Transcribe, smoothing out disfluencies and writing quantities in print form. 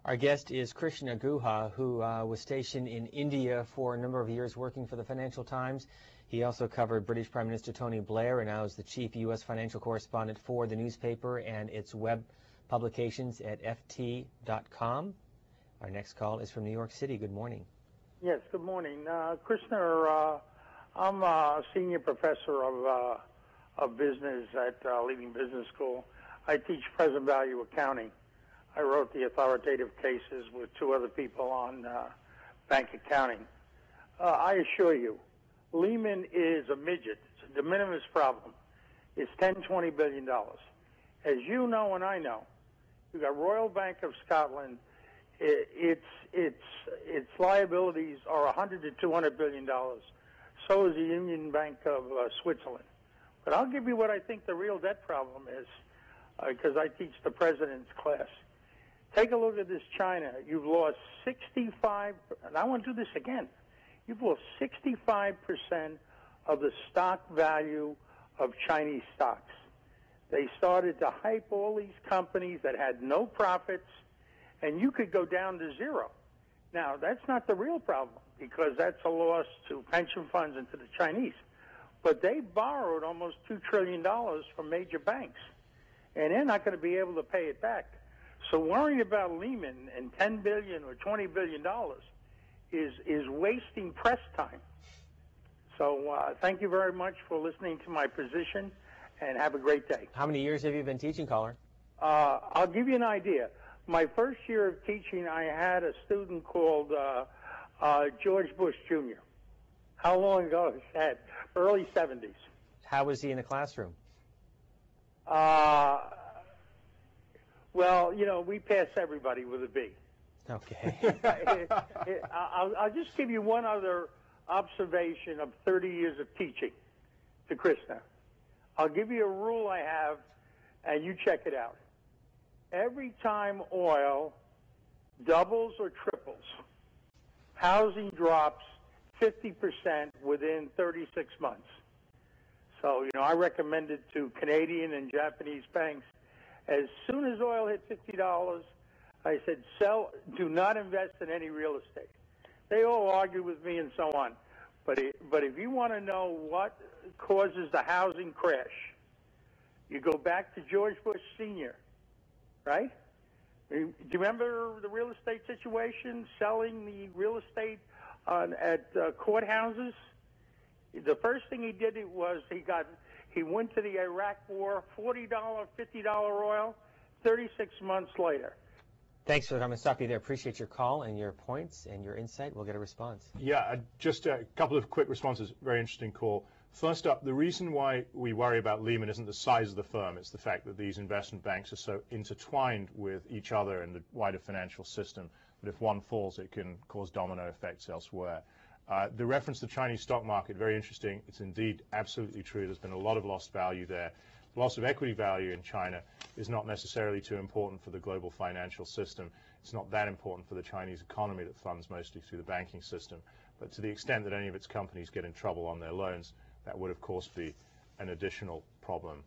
Our guest is Krishna Guha, who was stationed in India for a number of years working for the Financial Times. He also covered British Prime Minister Tony Blair and now is the chief U.S. financial correspondent for the newspaper and its web publications at ft.com. Our next call is from New York City. Good morning. Yes, good morning. Krishna, I'm a senior professor of business at leading business school. I teach present value accounting. I wrote the authoritative cases with two other people on bank accounting. I assure you, Lehman is a midget. It's a de minimis problem. It's $10-20 billion. As you know and I know, you've got Royal Bank of Scotland. Its liabilities are $100 to $200 billion. So is the Union Bank of Switzerland. But I'll give you what I think the real debt problem is, because I teach the president's class. Take a look at this China. You've lost 65, and I want to do this again. You've lost 65% of the stock value of Chinese stocks. They started to hype all these companies that had no profits, and you could go down to zero. Now, that's not the real problem, because that's a loss to pension funds and to the Chinese. But they borrowed almost $2 trillion from major banks, and they're not going to be able to pay it back. So worrying about Lehman and $10 billion or $20 billion is wasting press time. So thank you very much for listening to my position, and have a great day. How many years have you been teaching, caller? I'll give you an idea. My first year of teaching, I had a student called George Bush Jr. How long ago is that? Early 70s. How was he in the classroom? Well, you know, we pass everybody with a B. Okay. I'll just give you one other observation of 30 years of teaching to Krishna. I'll give you a rule I have, and you check it out. Every time oil doubles or triples, housing drops 50% within 36 months. So, you know, I recommend it to Canadian and Japanese banks. As soon as oil hit $50, I said, do not invest in any real estate. They all argue with me and so on. But if you want to know what causes the housing crash, you go back to George Bush Sr., right? Do you remember the real estate situation, selling the real estate at courthouses? The first thing he did was he went to the Iraq War, $40, $50 oil, 36 months later. Thanks for coming. Stop you there. Appreciate your call and your points and your insight. We'll get a response. Yeah, just a couple of quick responses. Very interesting call. First up, the reason why we worry about Lehman isn't the size of the firm. It's the fact that these investment banks are so intertwined with each other and the wider financial system that if one falls, it can cause domino effects elsewhere. The reference to the Chinese stock market, very interesting. It's indeed absolutely true. There's been a lot of lost value there. Loss of equity value in China is not necessarily too important for the global financial system. It's not that important for the Chinese economy that funds mostly through the banking system. But to the extent that any of its companies get in trouble on their loans, that would, of course, be an additional problem.